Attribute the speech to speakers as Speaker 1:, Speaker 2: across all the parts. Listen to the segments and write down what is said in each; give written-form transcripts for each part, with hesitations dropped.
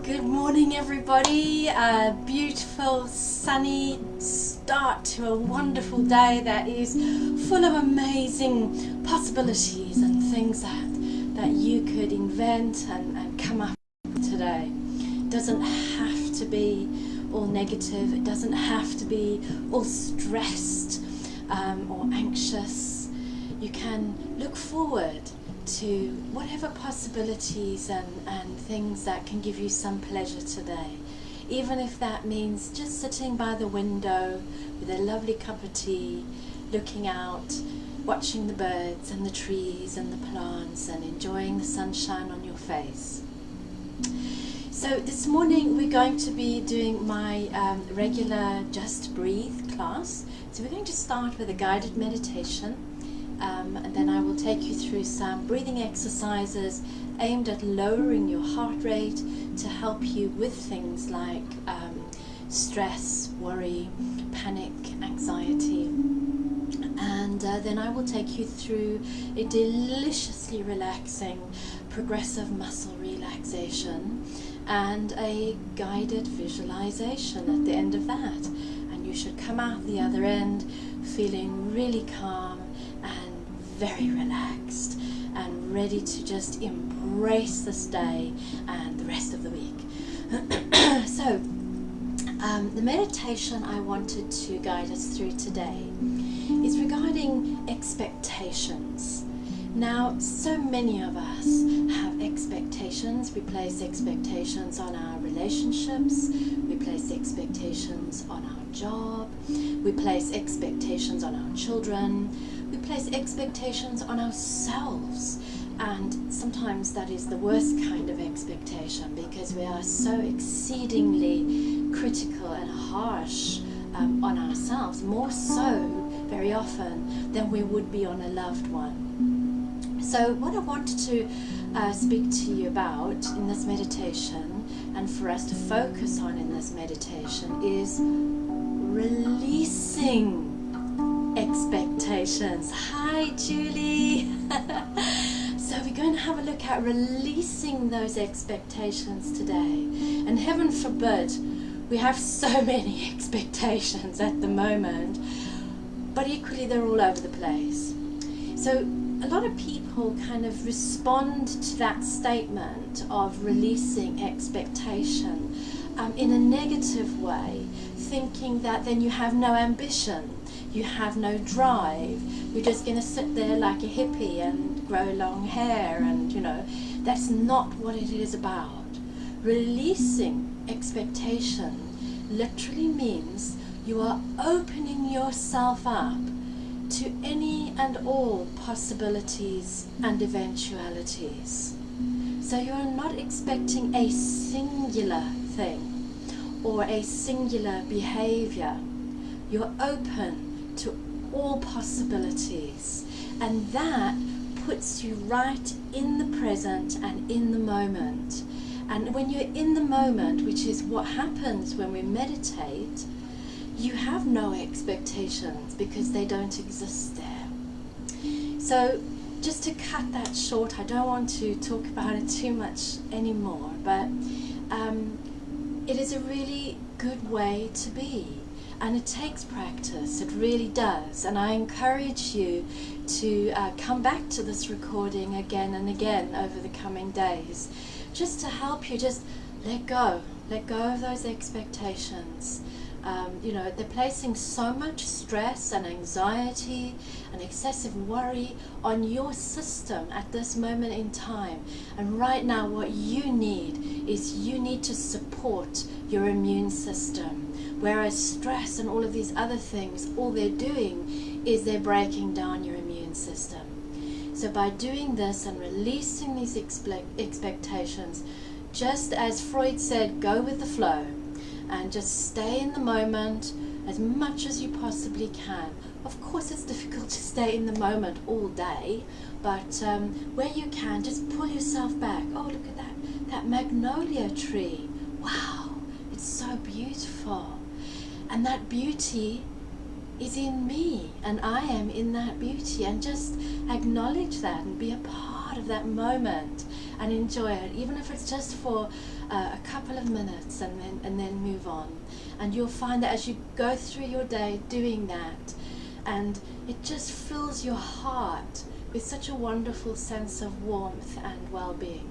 Speaker 1: Good morning, everybody. A beautiful sunny start to a wonderful day that is full of amazing possibilities and things that you could invent and come up with today. It doesn't have to be all negative. It doesn't have to be all stressed or anxious. You can look forward to whatever possibilities and things that can give you some pleasure today, even if that means just sitting by the window with a lovely cup of tea, looking out, watching the birds and the trees and the plants and enjoying the sunshine on your face. So this morning we're going to be doing my regular Just Breathe class. So we're going to start with a guided meditation. And then I will take you through some breathing exercises aimed at lowering your heart rate to help you with things like stress, worry, panic, anxiety. And then I will take you through a deliciously relaxing progressive muscle relaxation and a guided visualization at the end of that. And you should come out the other end feeling really calm and very relaxed and ready to just embrace this day and the rest of the week. So the meditation I wanted to guide us through today is regarding expectations. Now, so many of us have expectations. We place expectations on our relationships, we place expectations on our job, we place expectations on our children, we place expectations on ourselves, and sometimes that is the worst kind of expectation because we are so exceedingly critical and harsh on ourselves, more so very often than we would be on a loved one. So what I wanted to speak to you about in this meditation and for us to focus on in this meditation is releasing expectations. Hi Julie! So we're going to have a look at releasing those expectations today. And heaven forbid, we have so many expectations at the moment, but equally they're all over the place. So a lot of people kind of respond to that statement of releasing expectation in a negative way, thinking that then you have no ambition, you have no drive, you're just going to sit there like a hippie and grow long hair, and that's not what it is about. Releasing expectation literally means you are opening yourself up to any and all possibilities and eventualities. So you are not expecting a singular thing or a singular behavior. You're open to all possibilities, and that puts you right in the present and in the moment. And when you're in the moment, which is what happens when we meditate, you have no expectations because they don't exist there. So just to cut that short, I don't want to talk about it too much anymore, but it is a really good way to be, and it takes practice, it really does. And I encourage you to come back to this recording again and again over the coming days, just to help you just let go of those expectations. They're placing so much stress and anxiety and excessive worry on your system at this moment in time. And right now what you need is you need to support your immune system. Whereas stress and all of these other things, all they're doing is they're breaking down your immune system. So by doing this and releasing these expectations, just as Freud said, go with the flow. And just stay in the moment as much as you possibly can. Of course it's difficult to stay in the moment all day, but where you can, just pull yourself back. Oh, look at that magnolia tree. Wow, it's so beautiful. And that beauty is in me, and I am in that beauty. And just acknowledge that and be a part part of that moment and enjoy it, even if it's just for a couple of minutes, and then move on. And you'll find that as you go through your day doing that, and it just fills your heart with such a wonderful sense of warmth and well-being.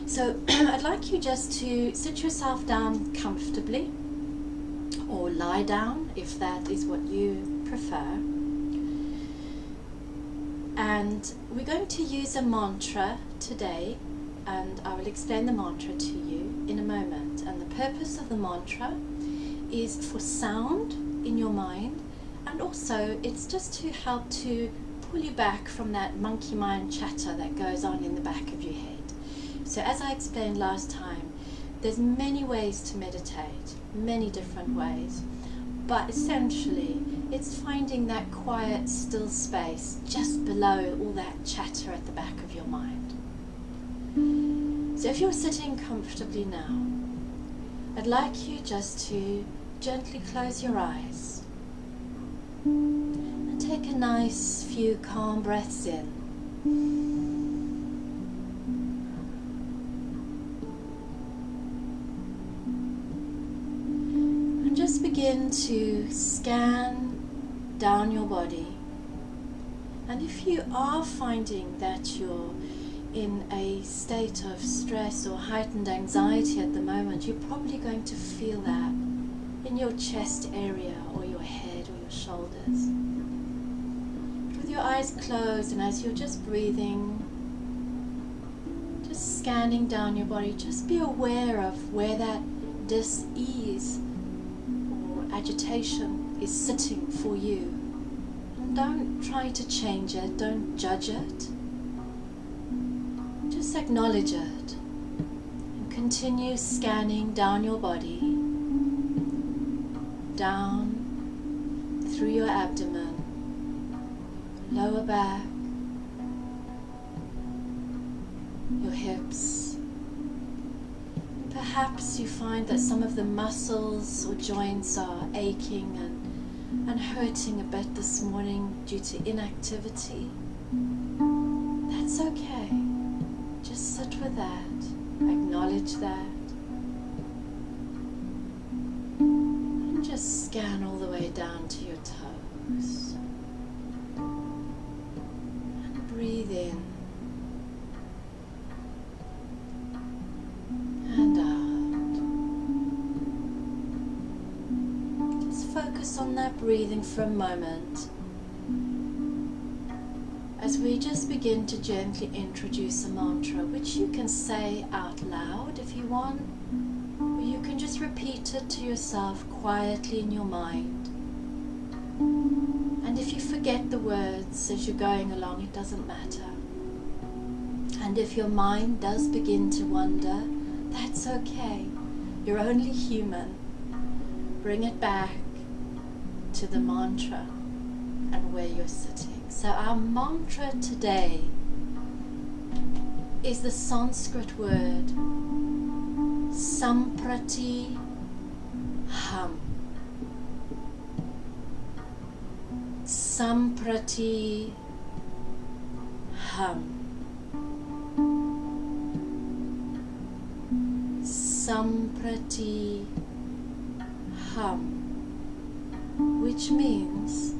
Speaker 1: So I'd like you just to sit yourself down comfortably, or lie down if that is what you prefer. And we're going to use a mantra today, and I will explain the mantra to you in a moment. And the purpose of the mantra is for sound in your mind, and also it's just to help to pull you back from that monkey mind chatter that goes on in the back of your head. So as I explained last time, there's many ways to meditate, many different ways, but essentially it's finding that quiet, still space just below all that chatter at the back of your mind. So if you're sitting comfortably now, I'd like you just to gently close your eyes and take a nice few calm breaths in. And just begin to scan down your body. And if you are finding that you're in a state of stress or heightened anxiety at the moment, you're probably going to feel that in your chest area or your head or your shoulders. With your eyes closed, and as you're just breathing, just scanning down your body, just be aware of where that dis-ease or agitation is sitting for you. And don't try to change it, don't judge it. Just acknowledge it and continue scanning down your body, down through your abdomen, lower back, your hips. Perhaps you find that some of the muscles or joints are aching and hurting a bit this morning due to inactivity. That's okay. Just sit with that, acknowledge that, and just scan all the way down to your toes. And breathe in and out. Just focus on that breathing for a moment, as we just begin to gently introduce a mantra, which you can say out loud if you want, or you can just repeat it to yourself quietly in your mind. And if you forget the words as you're going along, it doesn't matter. And if your mind does begin to wander, that's okay. You're only human. Bring it back to the mantra and where you're sitting. So our mantra today is the Sanskrit word Samprati Ham. Samprati Ham. Samprati Ham, which means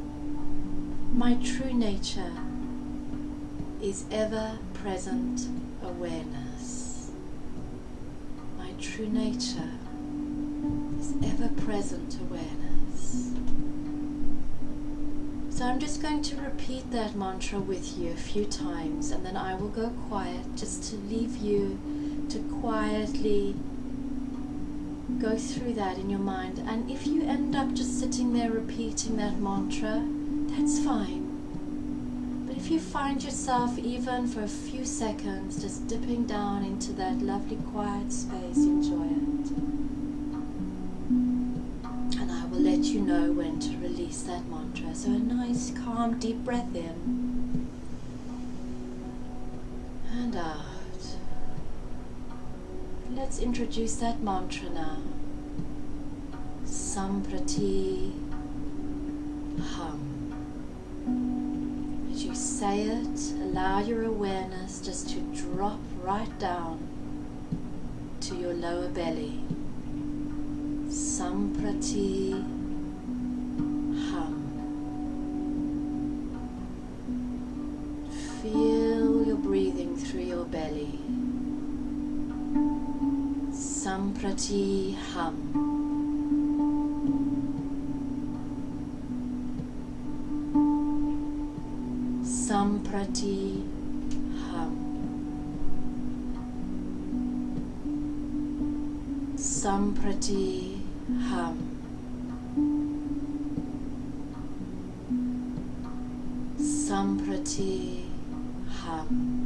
Speaker 1: my true nature is ever-present awareness. My true nature is ever-present awareness. So I'm just going to repeat that mantra with you a few times, and then I will go quiet just to leave you to quietly go through that in your mind. And if you end up just sitting there repeating that mantra, that's fine. But if you find yourself even for a few seconds just dipping down into that lovely quiet space, enjoy it. And I will let you know when to release that mantra. So a nice calm deep breath in and out. Let's introduce that mantra now. Samprati Ham. As you say it, allow your awareness just to drop right down to your lower belly. Samprati hum. Feel your breathing through your belly. Samprati hum. Samprati hum. Samprati hum. Samprati hum.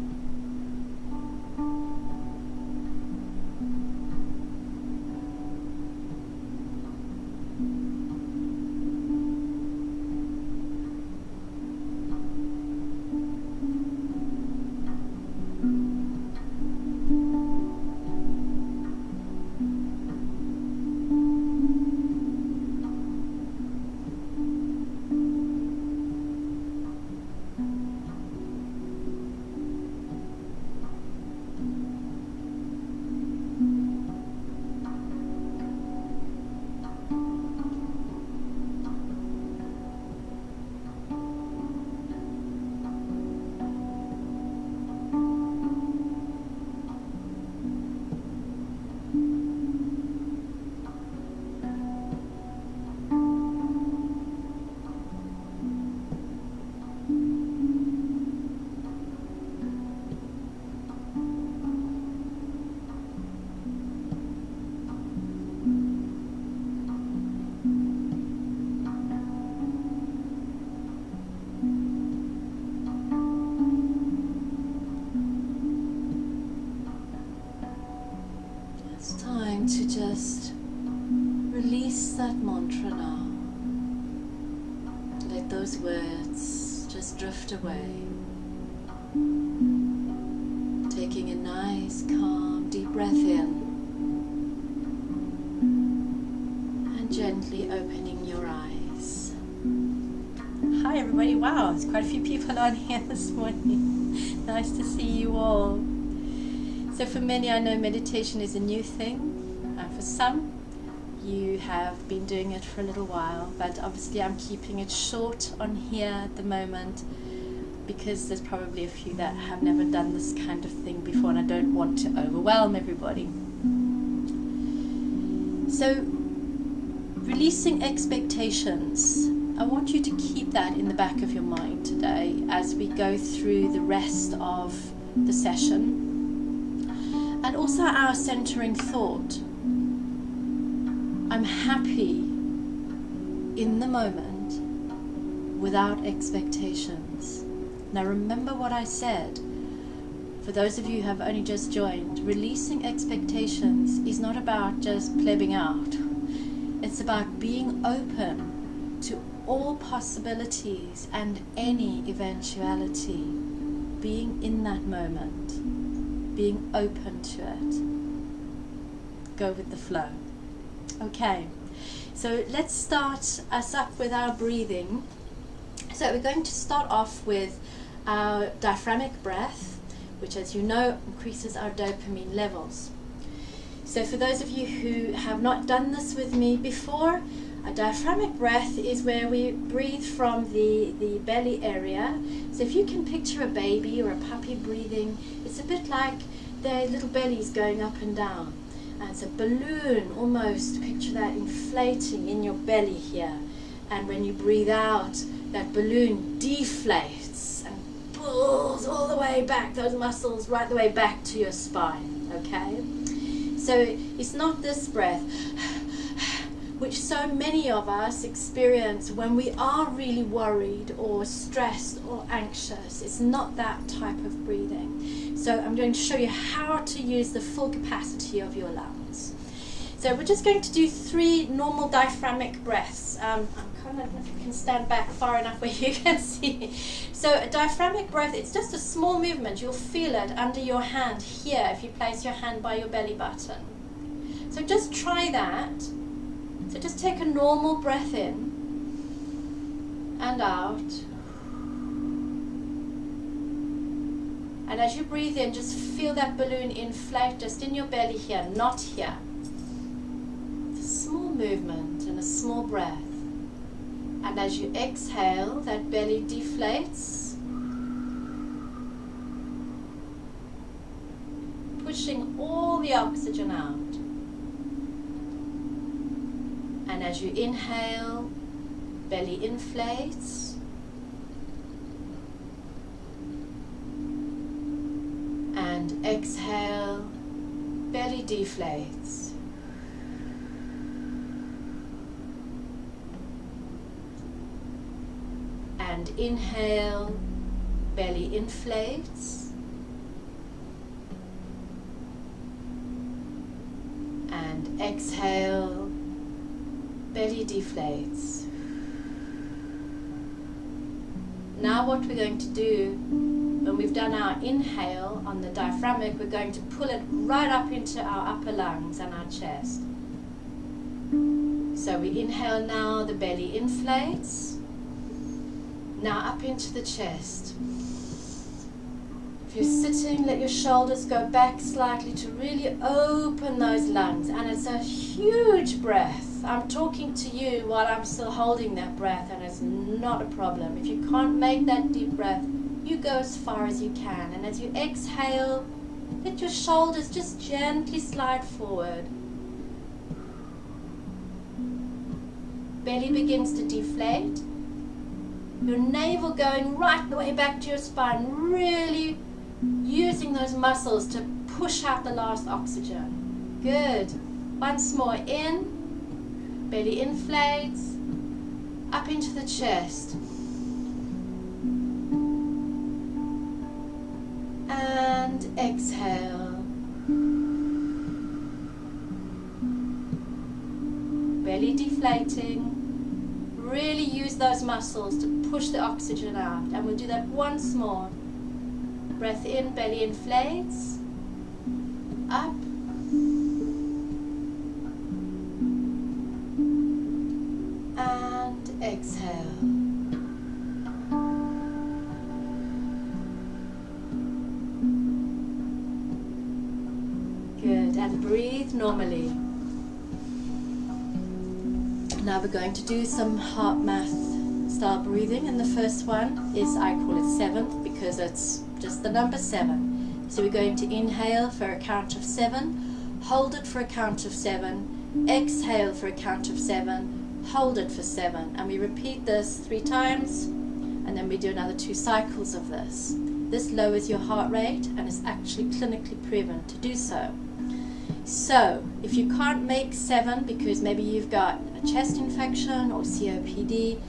Speaker 1: To just release that mantra now. Let those words just drift away. Taking a nice, calm, deep breath in. And gently opening your eyes. Hi everybody, wow, there's quite a few people on here this morning. Nice to see you all. So for many, I know meditation is a new thing. For some, you have been doing it for a little while, but obviously I'm keeping it short on here at the moment because there's probably a few that have never done this kind of thing before, and I don't want to overwhelm everybody. So, releasing expectations. I want you to keep that in the back of your mind today as we go through the rest of the session, and also our centering thought. I'm happy in the moment without expectations. Now remember what I said. For those of you who have only just joined, releasing expectations is not about just plebbing out. It's about being open to all possibilities and any eventuality. Being in that moment. Being open to it. Go with the flow. Okay, so let's start us up with our breathing. So we're going to start off with our diaphragmatic breath, which, as you know, increases our dopamine levels. So for those of you who have not done this with me before, a diaphragmatic breath is where we breathe from the belly area. So if you can picture a baby or a puppy breathing, it's a bit like their little bellies going up and down. And it's a balloon, almost, picture that inflating in your belly here. And when you breathe out, that balloon deflates and pulls all the way back, those muscles right the way back to your spine, okay? So it's not this breath, which so many of us experience when we are really worried or stressed or anxious. It's not that type of breathing. So I'm going to show you how to use the full capacity of your lungs. So we're just going to do 3 normal diaphragmatic breaths. I don't know if you can stand back far enough where you can see. So a diaphragmatic breath, it's just a small movement. You'll feel it under your hand here if you place your hand by your belly button. So just try that. So just take a normal breath in and out. And as you breathe in, just feel that balloon inflate just in your belly here, not here. It's a small movement and a small breath. And as you exhale, that belly deflates, pushing all the oxygen out. And as you inhale, belly inflates. And exhale, belly deflates. And inhale, belly inflates. And exhale, belly deflates. Now what we're going to do, when we've done our inhale on the diaphragmic, we're going to pull it right up into our upper lungs and our chest. So we inhale now, the belly inflates. Now up into the chest. If you're sitting, let your shoulders go back slightly to really open those lungs. And it's a huge breath. I'm talking to you while I'm still holding that breath, and it's not a problem. If you can't make that deep breath, you go as far as you can. And as you exhale, let your shoulders just gently slide forward. Belly begins to deflate. Your navel going right the way back to your spine, really using those muscles to push out the last oxygen. Good. Once more in. Belly inflates, up into the chest. And exhale. Belly deflating. Really use those muscles to push the oxygen out. And we'll do that once more. Breath in, belly inflates. Up. And exhale. Good. And breathe normally. Now we're going to do some heart math style breathing, and the first one is, I call it 7 because it's just the number 7. So we're going to inhale for a count of 7, hold it for a count of 7, exhale for a count of 7, hold it for 7, and we repeat this 3 times, and then we do another 2 cycles of this. This lowers your heart rate and is actually clinically proven to do so. So if you can't make 7 because maybe you've got a chest infection or COPD,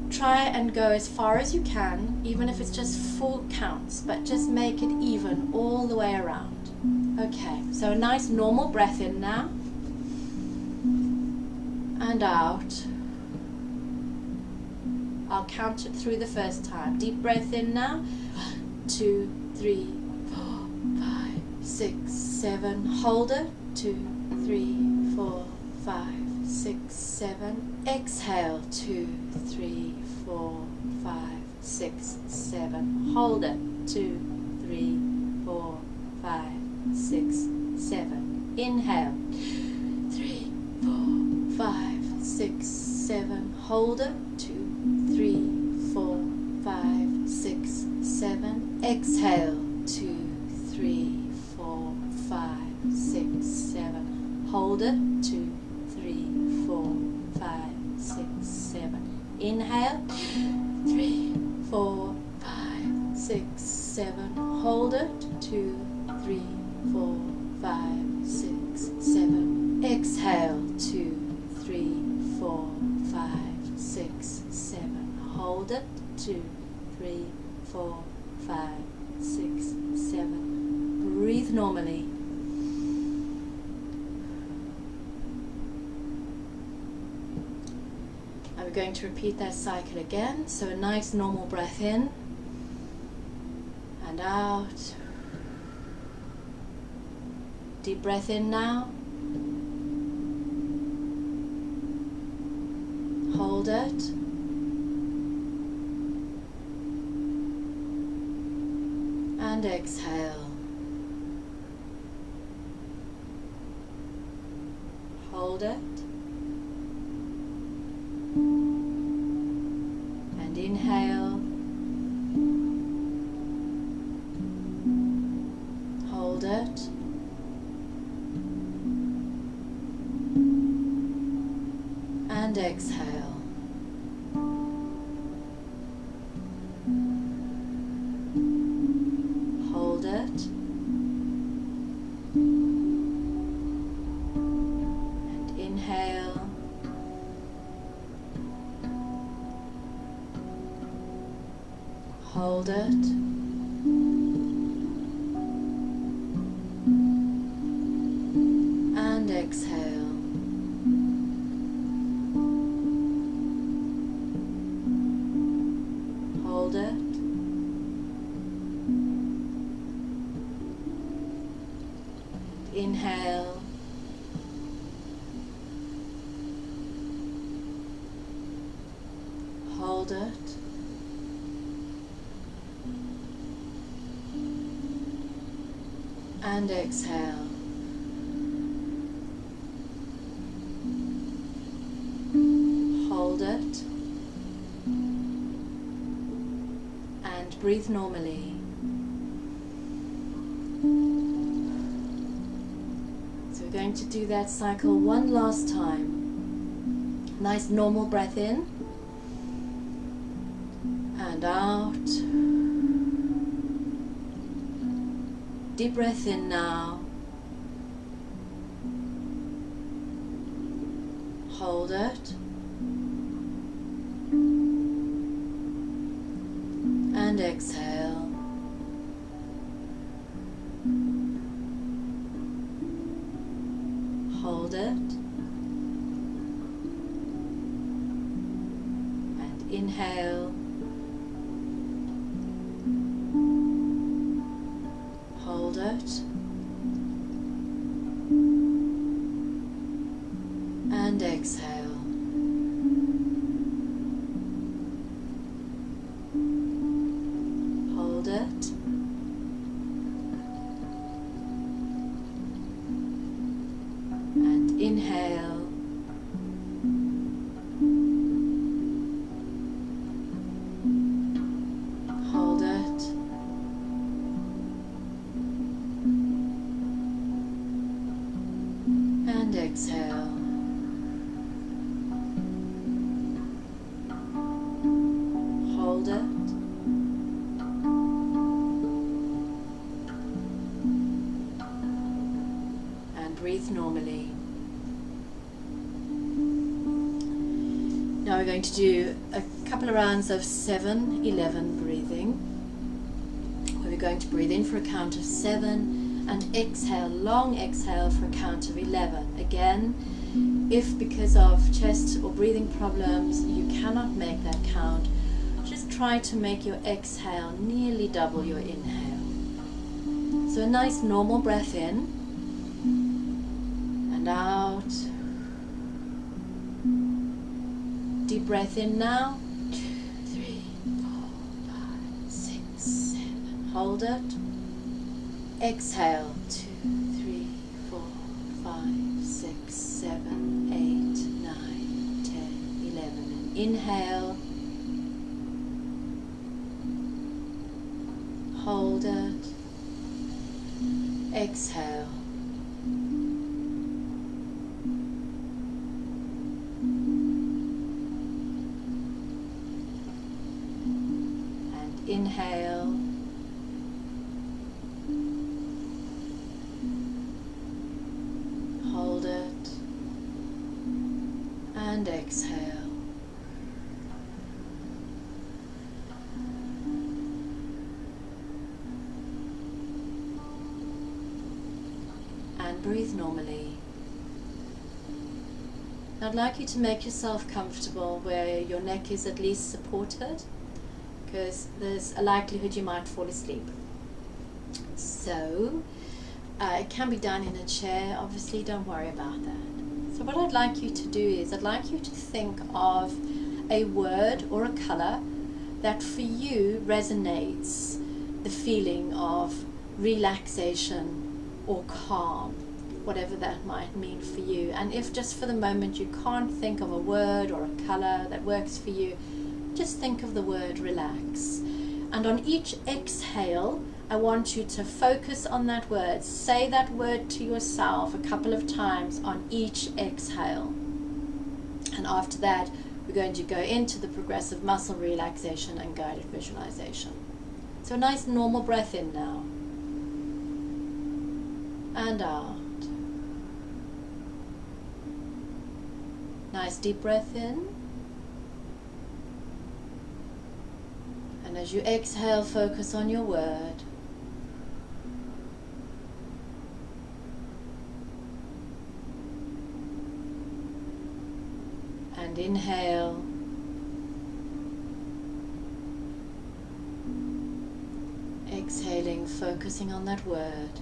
Speaker 1: try and go as far as you can, even if it's just 4 counts, but just make it even all the way around. Okay, so a nice normal breath in now and out. I'll count it through the first time. Deep breath in now. 1, 2, 3, 4, 5, 6, 7. Hold it. 2, 3, 4, 5, 6, 7. Exhale. 2, 3, 4, 5, 6, 7. Hold it. 2, 3, 4, 5, 6, 7. Inhale. 3, 4, 5, 6, 7. Hold it. 2, 3, 4, 5, 6, 7. Exhale. 2, 3, 4, 5, 6, 7. Hold it. 2, 3, 4, 5, 6, 7. Inhale. 3, 4, 5, 6, 7. Hold it. 2, 3, 4, 5, 6, 7. Exhale. 2, 3, 4, 5, 6, 7. Hold it. 2, 3, 4, 5, 6, 7. Breathe normally. And we're going to repeat that cycle again. So a nice normal breath in and out. Deep breath in now. Hold it. And and exhale. Hold it. And inhale. Hold it. And exhale. Hold it. And inhale. Hold it. And exhale. Hold it. Inhale. Hold it. And exhale. Hold it. And breathe normally. So we're going to do that cycle one last time. Nice normal breath in and out. Deep breath in now. Hold it. And exhale. Hold it. And inhale. Hold it. And exhale. Hold it. And inhale. Hold it. And exhale. Hold it. And breathe normally. Now we're going to do a couple of rounds of 7-11 breathing, where we're going to breathe in for a count of 7 and exhale, long exhale for a count of 11. Again, if because of chest or breathing problems you cannot make that count, just try to make your exhale nearly double your inhale. So a nice normal breath in and out. Deep breath in now. 2, 3, 4, 5, 6, 7. Hold it. Exhale. 2, 3, 4, 5, 6, 7, 8, 9, 10, 11. And inhale. Hold it. Exhale. And inhale. Hold it. And exhale. And breathe normally. I'd like you to make yourself comfortable where your neck is at least supported, because there's a likelihood you might fall asleep. So it can be done in a chair, obviously, don't worry about that. So what I'd like you to do is I'd like you to think of a word or a color that for you resonates the feeling of relaxation or calm, whatever that might mean for you. And if just for the moment you can't think of a word or a color that works for you, just think of the word relax. And on each exhale, I want you to focus on that word. Say that word to yourself a couple of times on each exhale. And after that, we're going to go into the progressive muscle relaxation and guided visualization. So a nice normal breath in now. And out. Nice deep breath in. And as you exhale, focus on your word. And inhale. Exhaling, focusing on that word.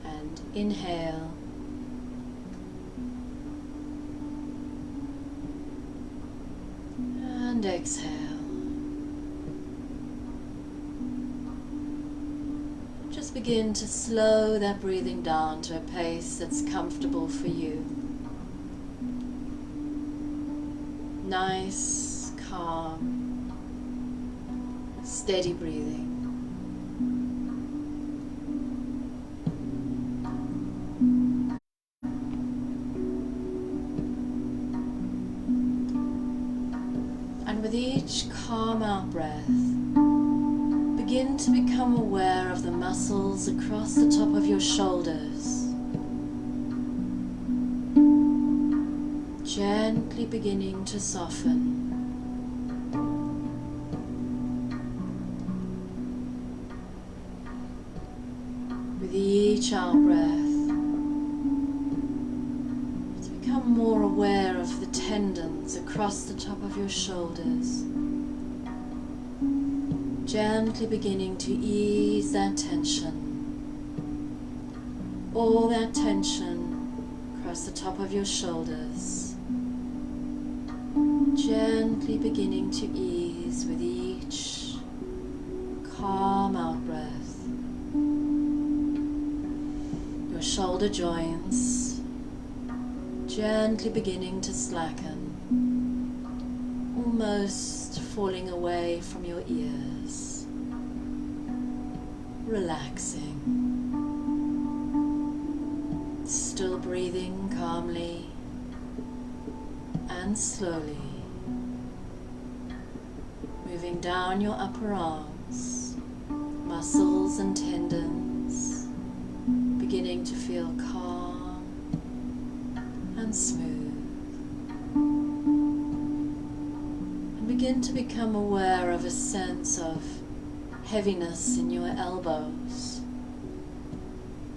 Speaker 1: And inhale. And exhale. Just begin to slow that breathing down to a pace that's comfortable for you. Nice, calm, steady breathing. And with each calm out breath, begin to become aware of the muscles across the top of your shoulders. Gently beginning to soften. With each out breath, to become more aware of the tendons across the top of your shoulders. Gently beginning to ease that tension. All that tension across the top of your shoulders. Gently beginning to ease with each calm out breath. Your shoulder joints gently beginning to slacken, almost falling away from your ears. Relaxing. Still breathing calmly and slowly. Moving down your upper arms, muscles and tendons, beginning to feel calm and smooth. And begin to become aware of a sense of heaviness in your elbows,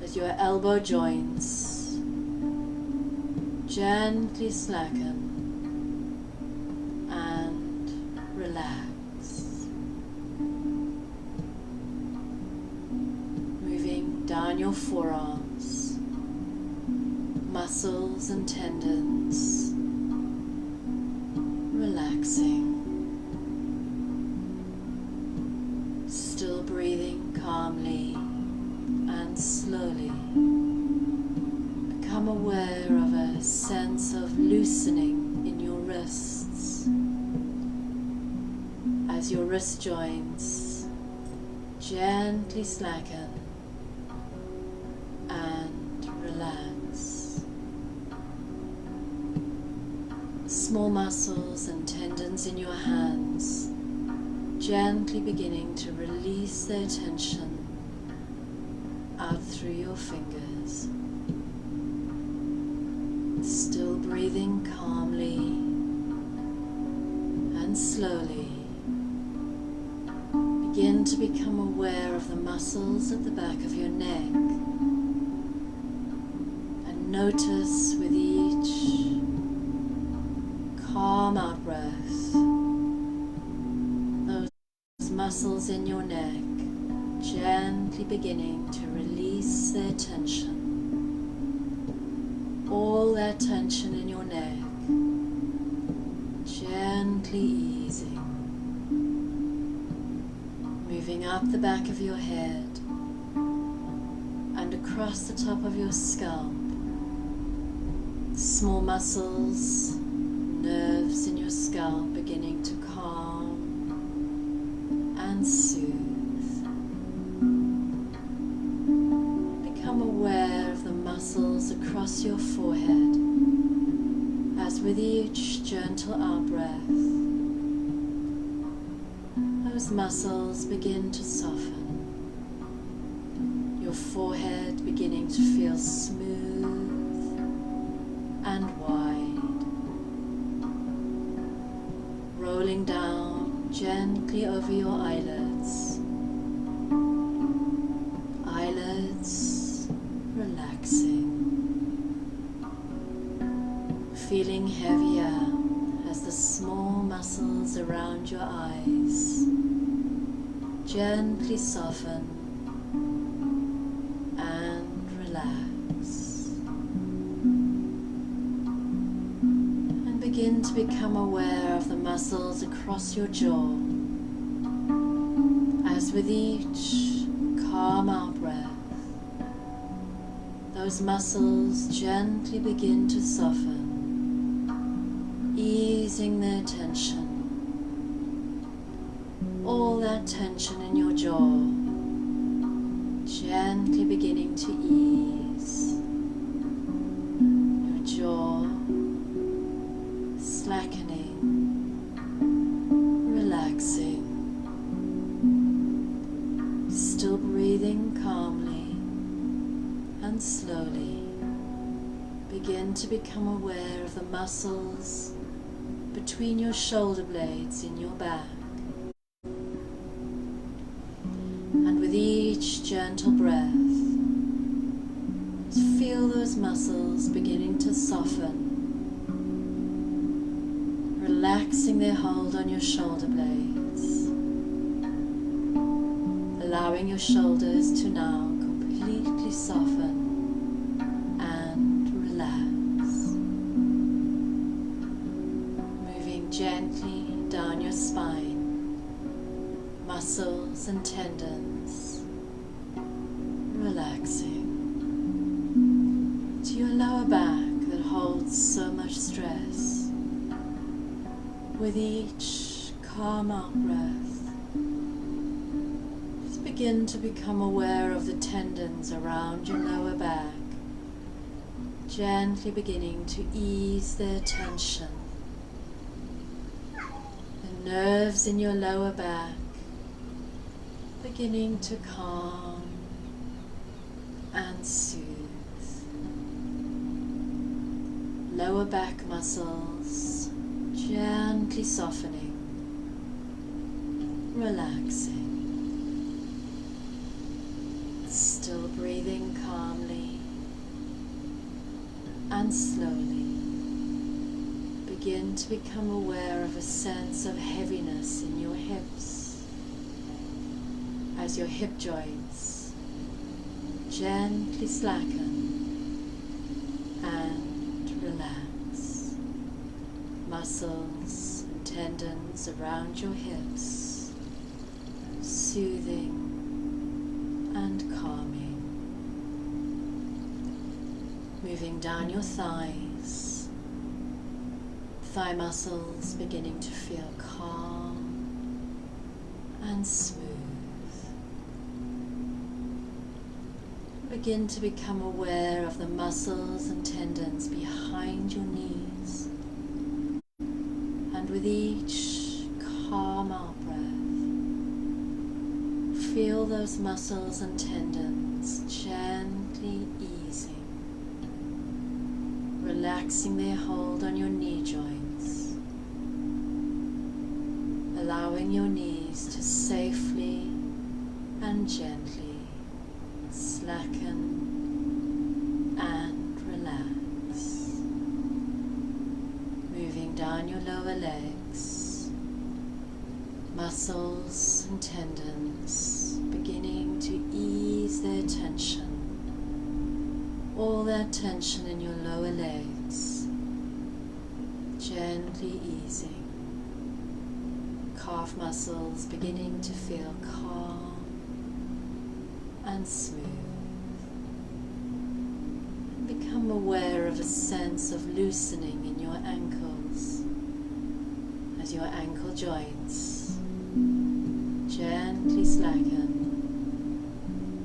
Speaker 1: as your elbow joints gently slacken and relax. Down your forearms, muscles and tendons, relaxing. Still breathing calmly and slowly. Become aware of a sense of loosening in your wrists as your wrist joints gently slacken and relax. Small muscles and tendons in your hands gently beginning to release their tension out through your fingers. Still breathing calmly and slowly. Begin to become aware of the muscles at the back of your neck. And notice with each calm out breath, those muscles in your neck gently beginning to release their tension. all that tension in your neck, gently easing, moving up the back of your head and across the top of your scalp. Small muscles, nerves in your scalp beginning to calm and soothe. Become aware of the muscles across your forehead as with each gentle out-breath, those muscles begin to soften. Your forehead beginning to feel smooth and wide, rolling down gently over your eyelids. Eyelids relaxing, feeling heavier as the small muscles around your eyes gently soften and relax. And begin to become aware of the muscles across your jaw as with each calm out breath, those muscles gently begin to soften, easing their tension. All that tension in your jaw gently beginning to ease. Your jaw slackening, relaxing, still breathing calmly and slowly. Begin to become aware of the muscles between your shoulder blades in your back. And with each gentle breath, feel those muscles beginning to soften, relaxing their hold on your shoulder blades, allowing your shoulders to now completely soften and relax. Moving gently down your spine, muscles and tendons relaxing to your lower back that holds so much stress. With each calm out breath, just begin to become aware of the tendons around your lower back, gently beginning to ease their tension. The nerves in your lower back beginning to calm and soothe. Lower back muscles gently softening, relaxing. Still breathing calmly and slowly. Begin to become aware of a sense of heaviness in your hips as your hip joints gently slacken and relax. Muscles and tendons around your hips soothing and calming. Moving down your thighs, thigh muscles beginning to feel calm and smooth. Begin to become aware of the muscles and tendons behind your knees. And with each calm out breath, feel those muscles and tendons gently easing, relaxing their hold on your knee joints, allowing your knees to safely and gently slacken and relax. Moving down your lower legs, muscles and tendons beginning to ease their tension, all that tension in your lower legs, gently easing. Calf muscles beginning to feel calm and smooth. And become aware of a sense of loosening in your ankles as your ankle joints gently slacken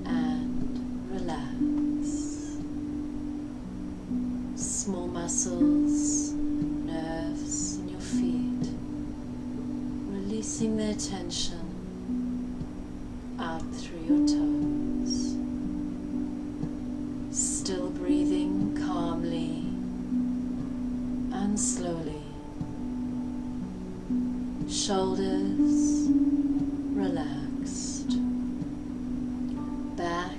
Speaker 1: and relax. Small muscles, nerves in your feet, releasing their tension out through your toes. Still breathing calmly and slowly. Shoulders relaxed. Back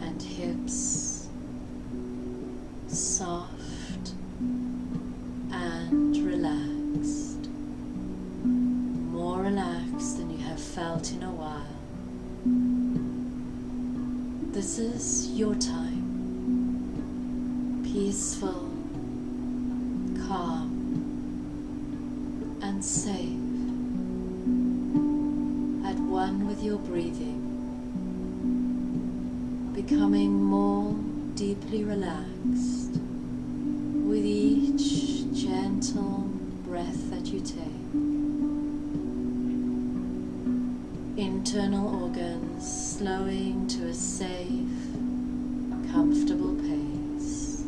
Speaker 1: and hips soft and relaxed. More relaxed than you have felt in a while. This is your time. Peaceful, calm, and safe. At one with your breathing. Becoming more deeply relaxed with each gentle breath that you take. Internal organs slowing to a safe, comfortable pace.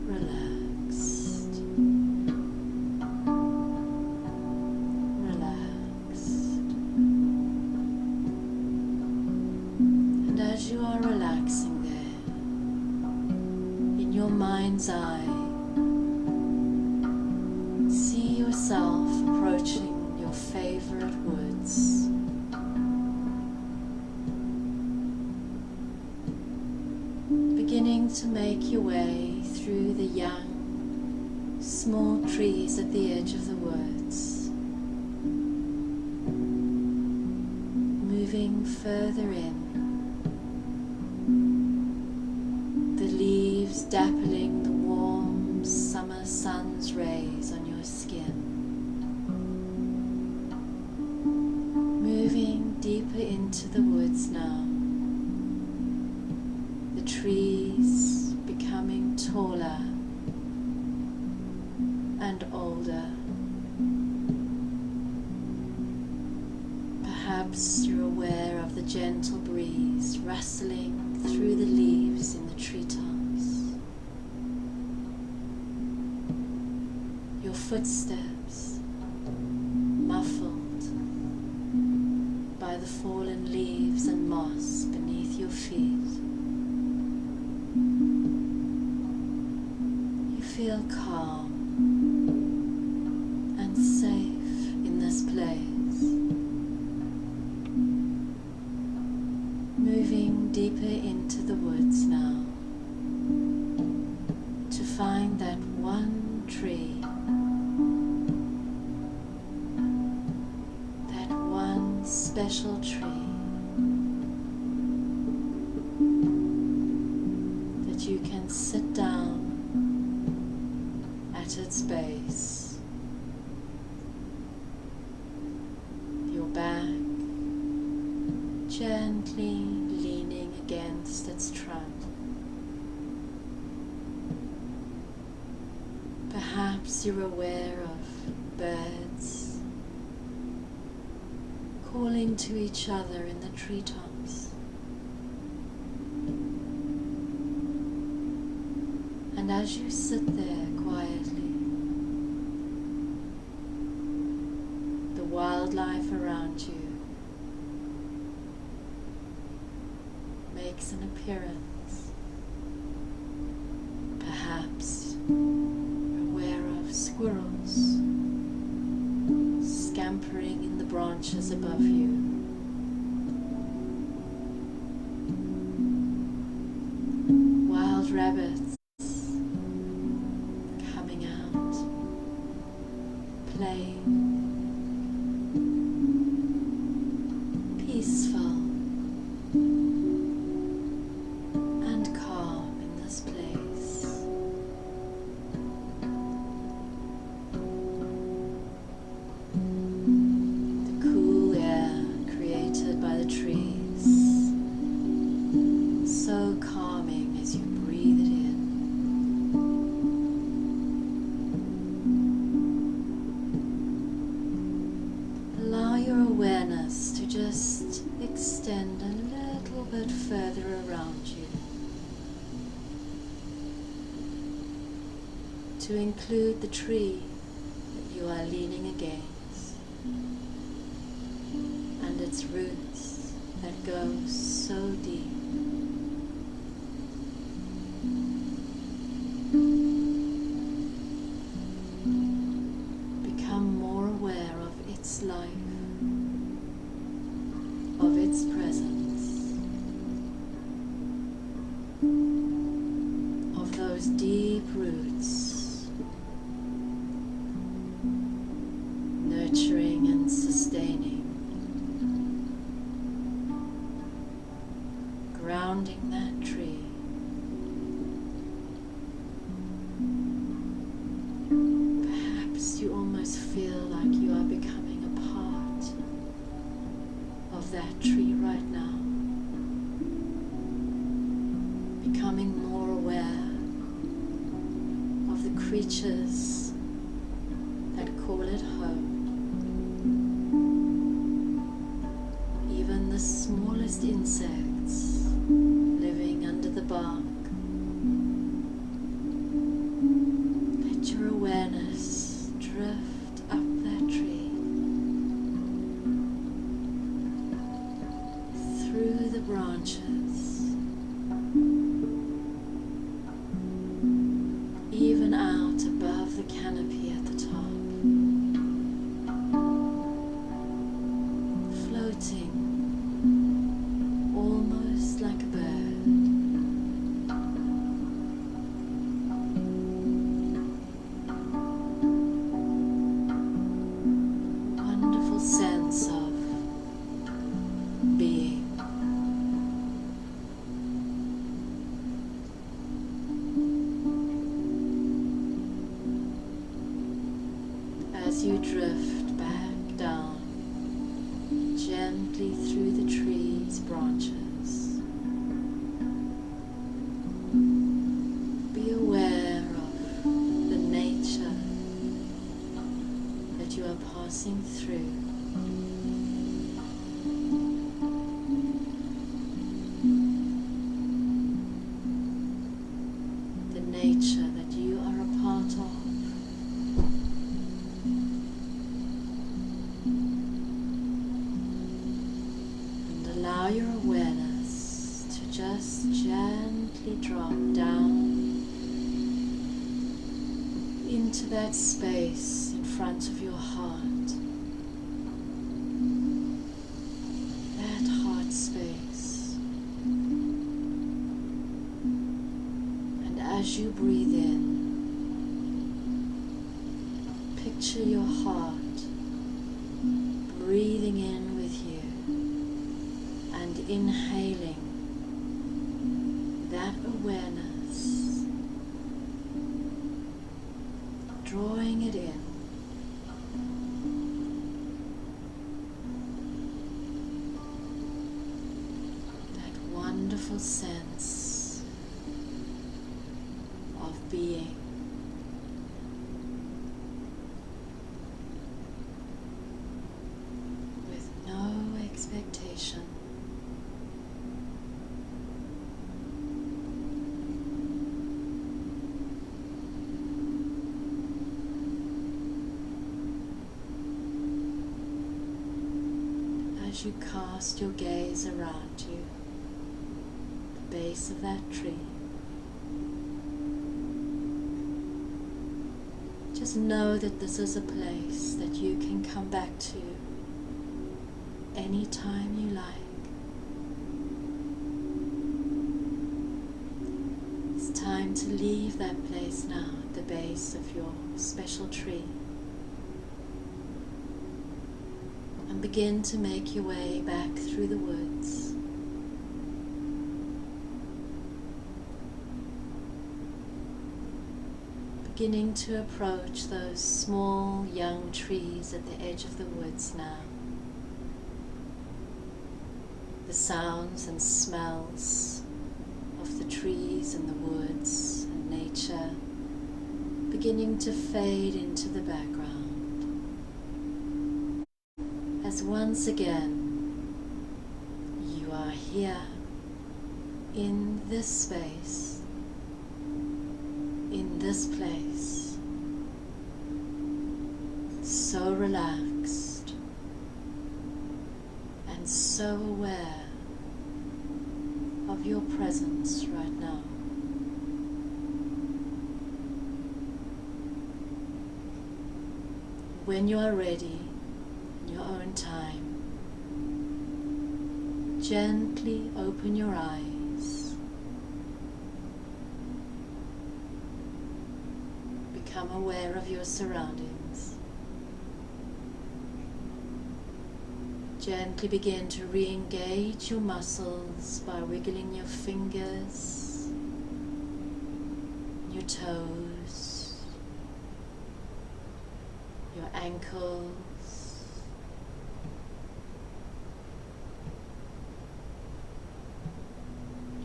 Speaker 1: Relaxed. Relaxed. And as you are relaxing there, in your mind's eye, see yourself approaching your favorite woods. Beginning to make your way through the young, small trees at the edge of the woods. Moving further in. The leaves dappling the warm summer sun's rays on your skin. Moving deeper into the woods now. The trees becoming taller and older. Perhaps you're aware of the gentle breeze rustling through the leaves in the treetops. Your footsteps muffled by the fallen leaves and moss beneath your feet. You feel calm and safe in this place. Moving deeper into the woods now to find that one tree, that one special tree that you can sit down at its base, your back gently leaning against its trunk. Perhaps you're aware of birds calling to each other in the treetops. And as you sit there quietly, the wildlife around you makes an appearance. Perhaps you're aware of squirrels scampering in the branches above you. Wild rabbits coming out, playing, peaceful extend a little bit further around you, to include the tree that you are leaning against and its roots that go so deep. Become more aware of its life, of its presence, of those deep roots, nurturing and sustaining, grounding that tree. Perhaps you almost feel like you are becoming a part of that tree right now, becoming more aware of the creatures that call it home, even the smallest insects living under the bark. Let your awareness drift up that tree, through the branches, even out above the canopy at the top, floating almost like a bird. Wonderful sense of being. As you drift back down, gently through the tree's branches, be aware of the nature that you are passing through. The nature that you are a part of. Allow your awareness to just gently drop down into that space in front of your heart, that heart space. And as you breathe in, picture your heart breathing in with you and inhaling that awareness, drawing it in. That wonderful sense of being. With no expectation. As you cast your gaze around you, the base of that tree, just know that this is a place that you can come back to anytime you like. It's time to leave that place now at the base of your special tree. And begin to make your way back through the woods. Beginning to approach those small young trees at the edge of the woods now. The sounds and smells of the trees and the woods and nature beginning to fade into the background. As once again here, in this space, in this place, so relaxed and so aware of your presence right now. When you are ready, in your own time, gently open your eyes. Become aware of your surroundings. Gently begin to re-engage your muscles by wiggling your fingers, your toes, your ankles,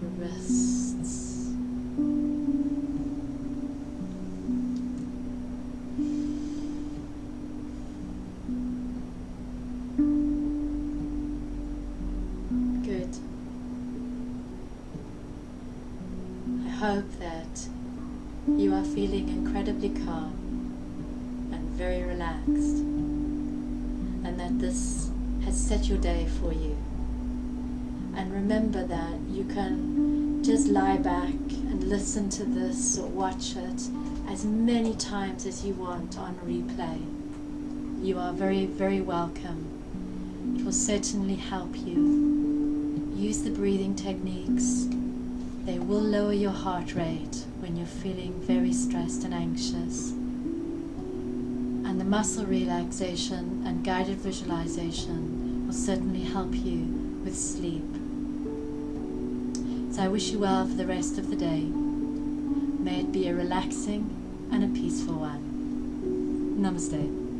Speaker 1: your wrists. Good. I hope that you are feeling incredibly calm and very relaxed, and that this has set your day for you. And remember that you can just lie back and listen to this or watch it as many times as you want on replay. You are very, very welcome. It will certainly help you. Use the breathing techniques. They will lower your heart rate when you're feeling very stressed and anxious. And the muscle relaxation and guided visualization will certainly help you with sleep. So I wish you well for the rest of the day. May it be a relaxing and a peaceful one. Namaste.